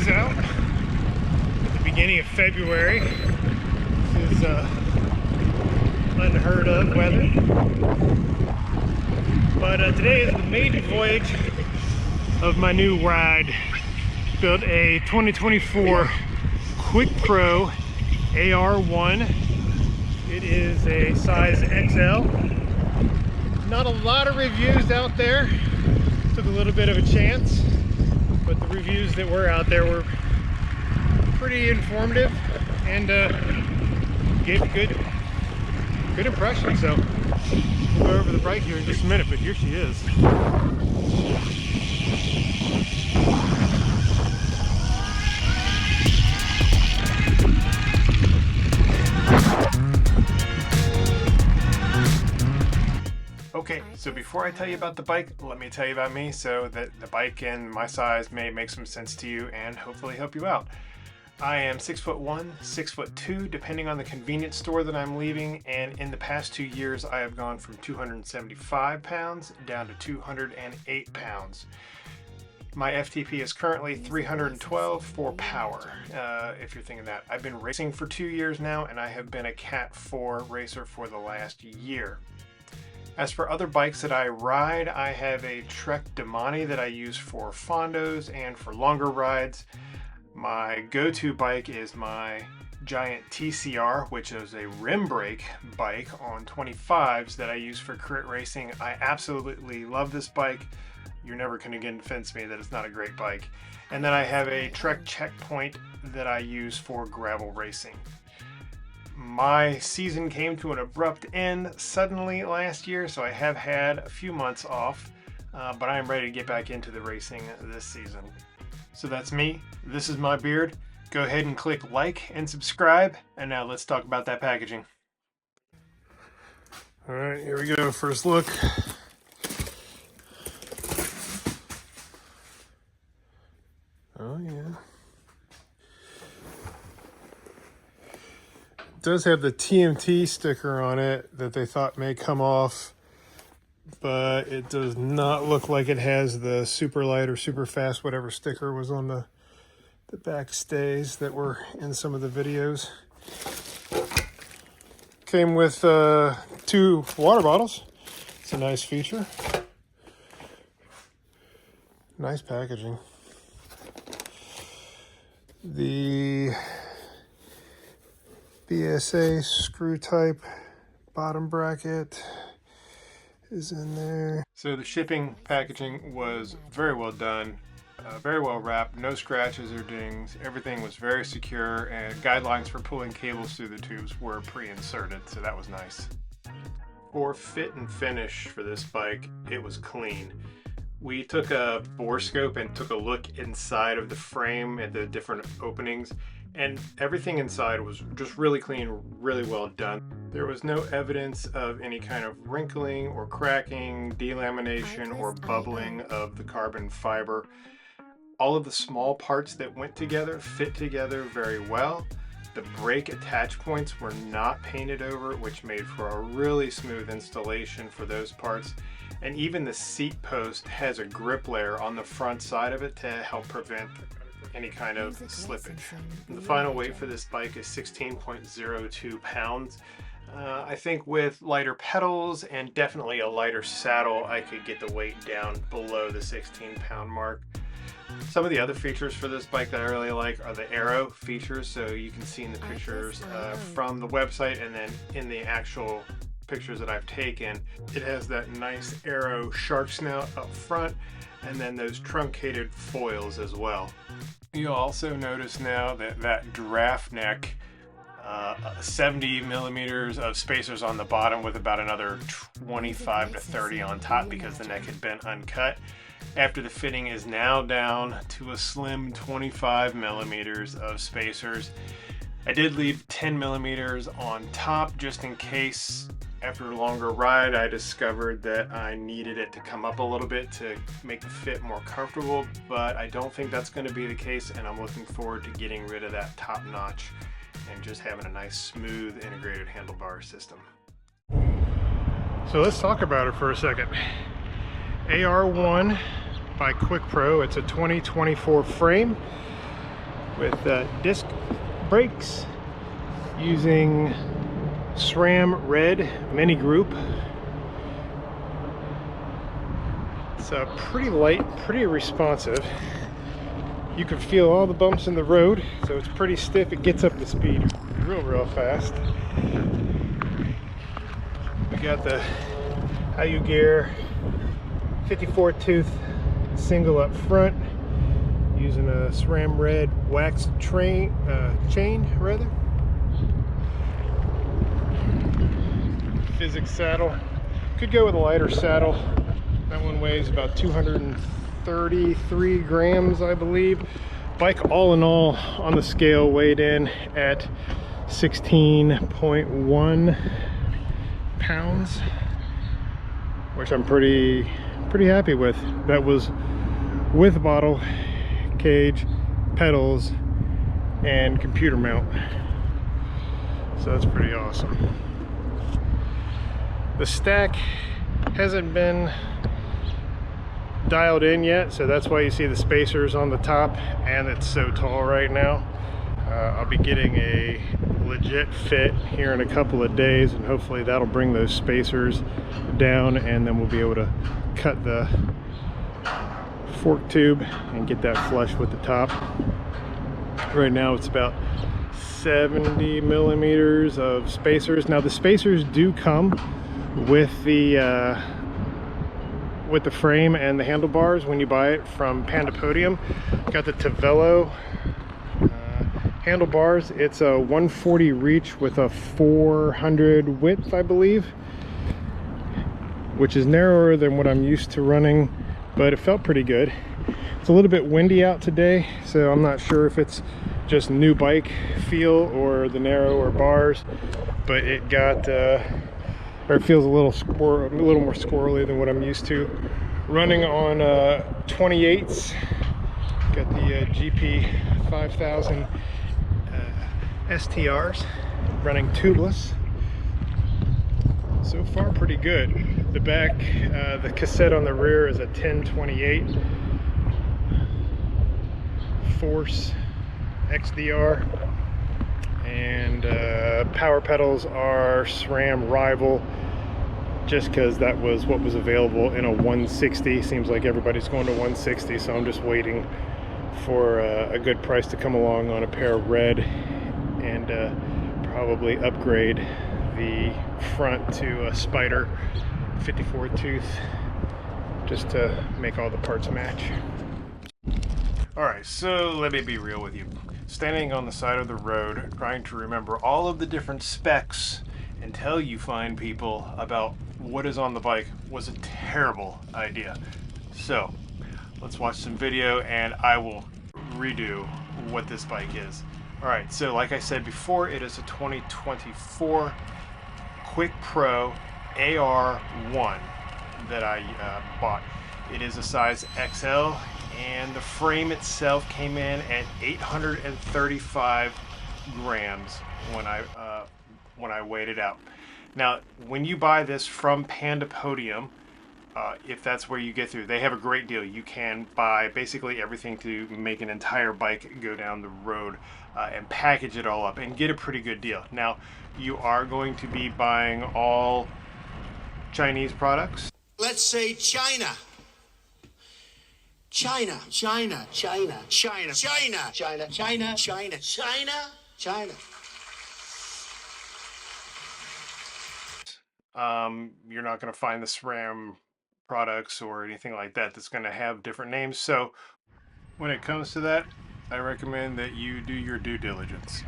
vlogs out at the beginning of February. This is unheard of weather. But today is the maiden voyage of my new ride. Built a 2024 Quick Pro AR1. It is a size XL. Not a lot of reviews out there. Took a little bit of a chance, but the reviews that were out there were pretty informative and gave a good impression. So we'll go over the bike here in just a minute, but here she is. Okay, so before I tell you about the bike, let me tell you about me so that the bike and my size may make some sense to you and hopefully help you out. I am 6'1", 6'2", depending on the convenience store that I'm leaving, and in the past 2 years I have gone from 275 pounds down to 208 pounds. My FTP is currently 312 for power, if you're thinking that. I've been racing for 2 years now, and I have been a Cat 4 racer for the last year. As for other bikes that I ride, I have a Trek Damani that I use for fondos and for longer rides. My go-to bike is my giant TCR, which is a rim brake bike on 25s that I use for crit racing. I absolutely love this bike. You're never going to convince me that it's not a great bike. And then I have a Trek Checkpoint that I use for gravel racing. My season came to an abrupt end suddenly last year, so I have had a few months off, but I am ready to get back into the racing this season. So that's me. This is my beard. Go ahead and click like and subscribe, and now let's talk about that packaging. All right, here we go. First look. Oh yeah. It does have the TMT sticker on it that they thought may come off, but it does not look like it has the super light or super fast whatever sticker was on the back stays that were in some of the videos. Came with 2 water bottles. It's a nice feature. Nice packaging. The BSA screw type bottom bracket is in there. So the shipping packaging was very well done, very well wrapped, no scratches or dings. Everything was very secure, and guidelines for pulling cables through the tubes were pre-inserted, so that was nice. For fit and finish for this bike, it was clean. We took a borescope and took a look inside of the frame at the different openings, and everything inside was just really clean, really well done. There was no evidence of any kind of wrinkling or cracking, delamination, or bubbling of the carbon fiber. All of the small parts that went together fit together very well. The brake attach points were not painted over, which made for a really smooth installation for those parts. And even the seat post has a grip layer on the front side of it to help prevent any kind of slippage. The final weight for this bike is 16.02 pounds. I think with lighter pedals and definitely a lighter saddle, I could get the weight down below the 16-pound mark. Some of the other features for this bike that I really like are the aero features, so you can see in the pictures from the website and then in the actual pictures that I've taken. It has that nice aero shark snout up front and then those truncated foils as well. You'll also notice now that Giraffe Neck, 70 millimeters of spacers on the bottom with about another 25 to 30 on top because the neck had been uncut. After the fitting is now down to a slim 25 millimeters of spacers. I did leave 10 millimeters on top just in case. After a longer ride, I discovered that I needed it to come up a little bit to make the fit more comfortable, but I don't think that's going to be the case, and I'm looking forward to getting rid of that top notch and just having a nice, smooth, integrated handlebar system. So let's talk about it for a second. AR1 by Quick Pro. It's a 2024 frame. with disc brakes using SRAM Red Mini Group. It's pretty light, pretty responsive. You can feel all the bumps in the road, so it's pretty stiff. It gets up to speed real fast. We got the IU Gear 54 tooth single up front, using a SRAM Red wax chain rather. Fizik saddle. Could go with a lighter saddle. That one weighs about 233 grams, I believe. Bike all in all on the scale weighed in at 16.1 pounds, which I'm pretty happy with. That was with bottle, cage, pedals, and computer mount. So that's pretty awesome. The stack hasn't been dialed in yet, so that's why you see the spacers on the top, and it's so tall right now. I'll be getting a legit fit here in a couple of days, and hopefully that'll bring those spacers down, and then we'll be able to cut the fork tube and get that flush with the top. Right now it's about 70 millimeters of spacers. Now the spacers do come with the frame and the handlebars when you buy it from Pandapodium. Got the Tavello handlebars. It's a 140 reach with a 400 width, I believe, which is narrower than what I'm used to running, but it felt pretty good. It's a little bit windy out today, so I'm not sure if it's just new bike feel or the narrower bars, but it got or it feels a little more squirrely than what I'm used to. Running on 28s. Got the GP 5000 STRs. Running tubeless. So far pretty good. The back, the cassette on the rear is a 1028 Force XDR. And power pedals are SRAM Rival, just because that was what was available in a 160. Seems like everybody's going to 160, so I'm just waiting for a good price to come along on a pair of red, and probably upgrade the front to a Spider 54 tooth just to make all the parts match. Alright, so let me be real with you. Standing on the side of the road, trying to remember all of the different specs until you find people about what is on the bike was a terrible idea. So, let's watch some video and I will redo what this bike is. Alright, so like I said before, it is a 2024 Quick Pro AR1 that I bought. It is a size XL, and the frame itself came in at 835 grams when I weighed it out. Now, when you buy this from Pandapodium, if that's where you get through, they have a great deal. You can buy basically everything to make an entire bike go down the road and package it all up and get a pretty good deal. Now, you are going to be buying all Chinese products. Let's say China. China, China, China, China, China, China, China, China, China, China. You're not going to find the SRAM products or anything like that that's going to have different names. So when it comes to that, I recommend that you do your due diligence.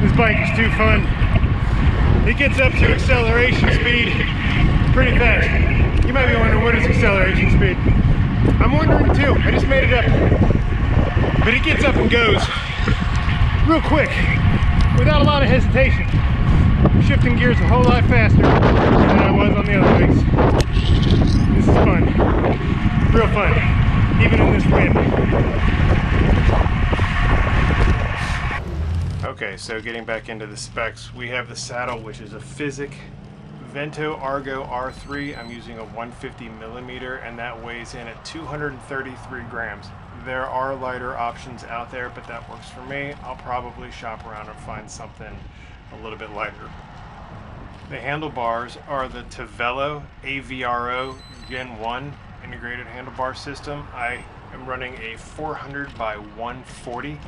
This bike is too fun. It gets up to acceleration speed pretty fast. You might be wondering, what is acceleration speed? I'm wondering too. I just made it up. But it gets up and goes real quick without a lot of hesitation. I'm shifting gears a whole lot faster than I was on the other things. This is fun. Real fun. Even in this wind. Okay, so getting back into the specs, we have the saddle, which is a Fizik Vento Argo R3. I'm using a 150 millimeter, and that weighs in at 233 grams. There are lighter options out there, but that works for me. I'll probably shop around and find something a little bit lighter. The handlebars are the Tavello AVRO Gen 1 integrated handlebar system. I am running a 400 by 140.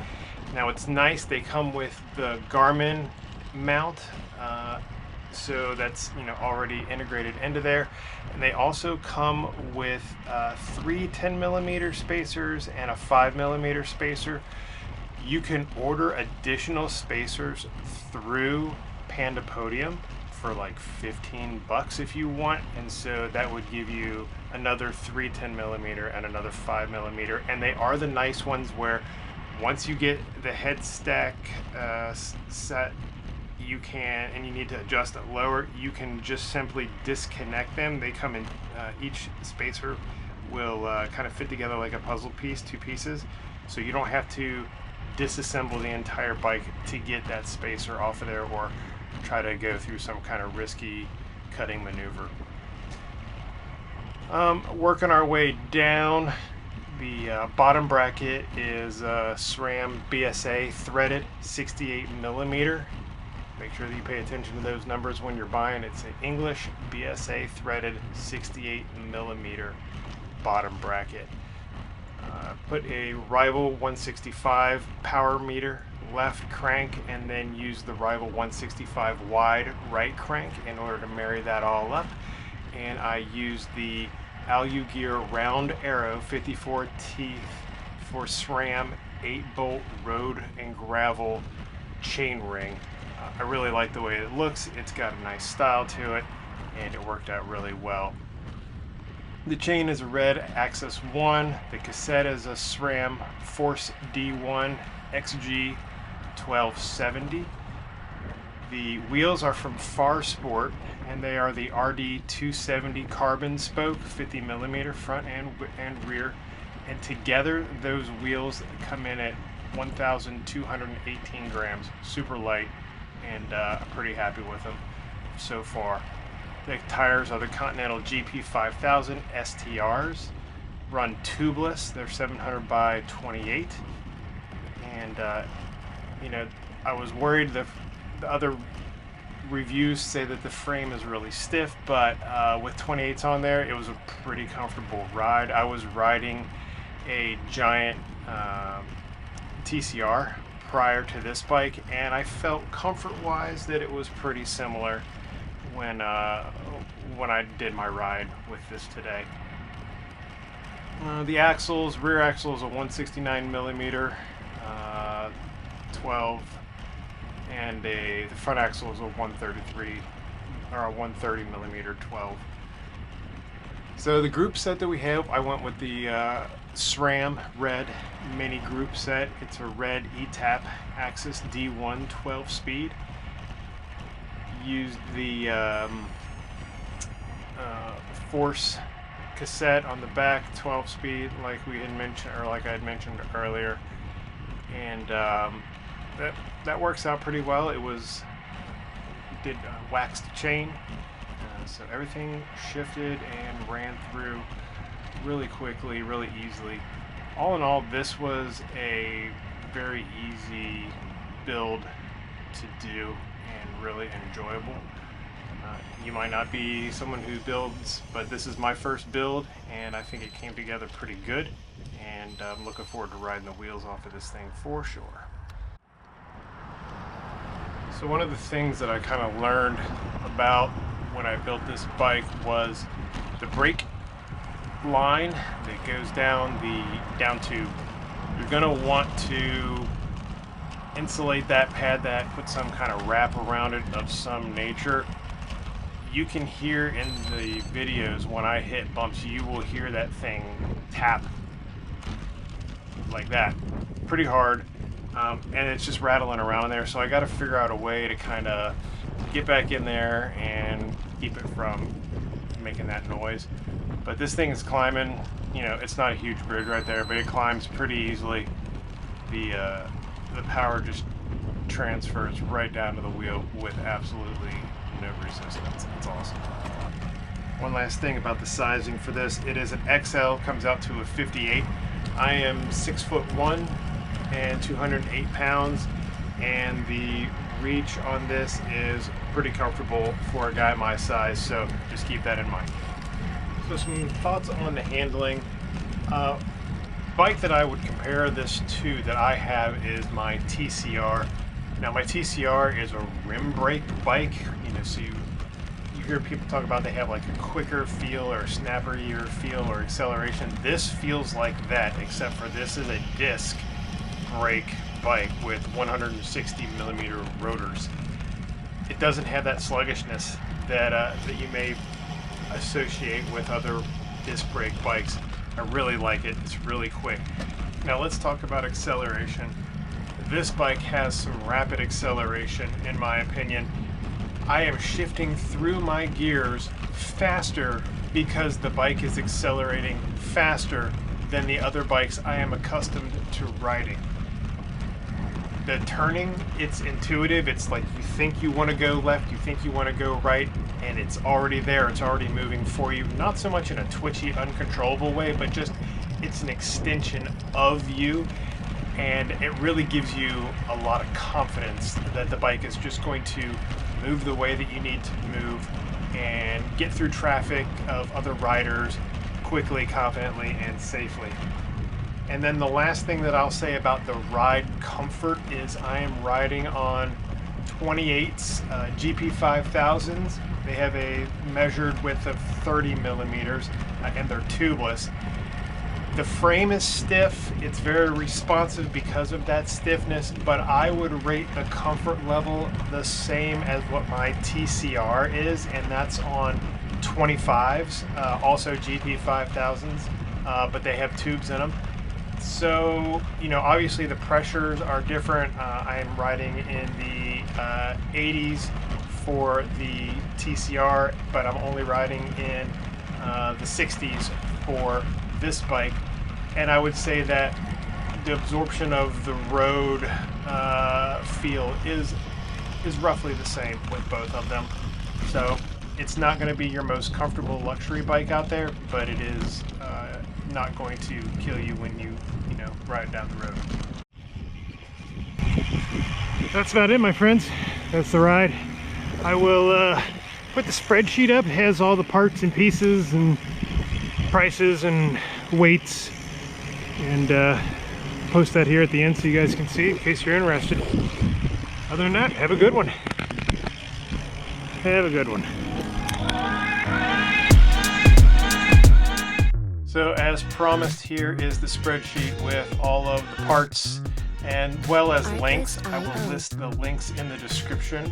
Now it's nice, they come with the Garmin mount, so that's already integrated into there, and they also come with 3 10mm spacers and a 5mm spacer. You can order additional spacers through Pandapodium for like $15 if you want, and so that would give you another 3 10mm and another 5mm, and they are the nice ones where once you get the head stack set, you can, and you need to adjust it lower, you can just simply disconnect them. They come in, each spacer will kind of fit together like a puzzle piece, 2 pieces, so you don't have to disassemble the entire bike to get that spacer off of there or try to go through some kind of risky cutting maneuver. Working our way down, the bottom bracket is SRAM BSA threaded 68mm. Make sure that you pay attention to those numbers when you're buying. It's an English BSA threaded 68mm bottom bracket. Put a Rival 165 power meter left crank, and then use the Rival 165 wide right crank in order to marry that all up. And I used the Alu Gear round arrow 54 teeth for SRAM 8-bolt road and gravel chain ring. I really like the way it looks. It's got a nice style to it, and it worked out really well. The chain is a red Axis 1. The cassette is a SRAM Force D1 XG 1270. The wheels are from Far Sport, and they are the RD 270 carbon spoke, 50mm front and rear. And together, those wheels come in at 1,218 grams. Super light, and I'm pretty happy with them so far. The tires are the Continental GP 5000 STRs, run tubeless. They're 700 by 28, and I was worried the other reviews say that the frame is really stiff, but with 28s on there, it was a pretty comfortable ride. I was riding a giant TCR prior to this bike, and I felt comfort-wise that it was pretty similar when I did my ride with this today. The axles, rear axle is a 169mm 12, and the front axle is a 133 or a 130mm 12. So the group set that we have, I went with the SRAM red mini group set. It's a red ETAP Axis D1 12 speed. Used the Force cassette on the back, 12 speed, like we had mentioned, or like I had mentioned earlier, and that works out pretty well. It did waxed chain, so everything shifted and ran through really quickly, really easily. All in all, this was a very easy build to do and really enjoyable. You might not be someone who builds, but this is my first build, and I think it came together pretty good, and I'm looking forward to riding the wheels off of this thing for sure. So one of the things that I kind of learned about when I built this bike was the brake line that goes down the down tube. You're going to want to insulate that, pad that, put some kind of wrap around it of some nature. You can hear in the videos when I hit bumps, you will hear that thing tap like that pretty hard, and it's just rattling around there. So I got to figure out a way to kind of get back in there and keep it from making that noise. But this thing is climbing, it's not a huge bridge right there, but it climbs pretty easily. The power just transfers right down to the wheel with absolutely no resistance. It's awesome. One last thing about the sizing for this, it is an XL, comes out to a 58. I am 6'1" and 208 pounds, and the reach on this is pretty comfortable for a guy my size, so just keep that in mind. So some thoughts on the handling. Bike that I would compare this to that I have is my TCR. Now my TCR is a rim brake bike, you know, so you hear people talk about they have like a quicker feel or snapperier feel or acceleration. This feels like that, except for this is a disc brake bike with 160 millimeter rotors. It doesn't have that sluggishness that you may associate with other disc brake bikes. I really like it. It's really quick. Now let's talk about acceleration. This bike has some rapid acceleration in my opinion. I am shifting through my gears faster because the bike is accelerating faster than the other bikes I am accustomed to riding. The turning, it's intuitive. It's like you think you want to go left, you think you want to go right, and it's already there. It's already moving for you. Not so much in a twitchy, uncontrollable way, but just it's an extension of you, and it really gives you a lot of confidence that the bike is just going to move the way that you need to move and get through traffic of other riders quickly, confidently, and safely. And then the last thing that I'll say about the ride comfort is I am riding on 28's GP5000s. They have a measured width of 30 millimeters and they're tubeless. The frame is stiff, it's very responsive because of that stiffness, but I would rate the comfort level the same as what my TCR is, and that's on 25s, also GP5000s, but they have tubes in them. So, you know, obviously the pressures are different. I am riding in the 80s for the TCR, but I'm only riding in the 60s for this bike, and I would say that the absorption of the road feel is roughly the same with both of them. So it's not going to be your most comfortable luxury bike out there, but it is not going to kill you when you ride down the road. That's about it, my friends. That's the ride. I will put the spreadsheet up. It has all the parts and pieces and prices and weights, and post that here at the end so you guys can see in case you're interested. Other than that, have a good one. Have a good one. So as promised, here is the spreadsheet with all of the parts and well as links. I will list the links in the description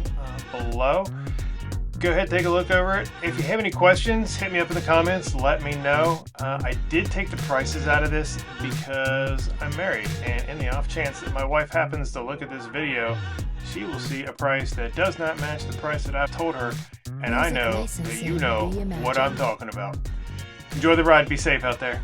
below. Go ahead, take a look over it. If you have any questions, hit me up in the comments, let me know. I did take the prices out of this because I'm married, and in the off chance that my wife happens to look at this video, she will see a price that does not match the price that I've told her, and I know that you know what I'm talking about. Enjoy the ride, be safe out there.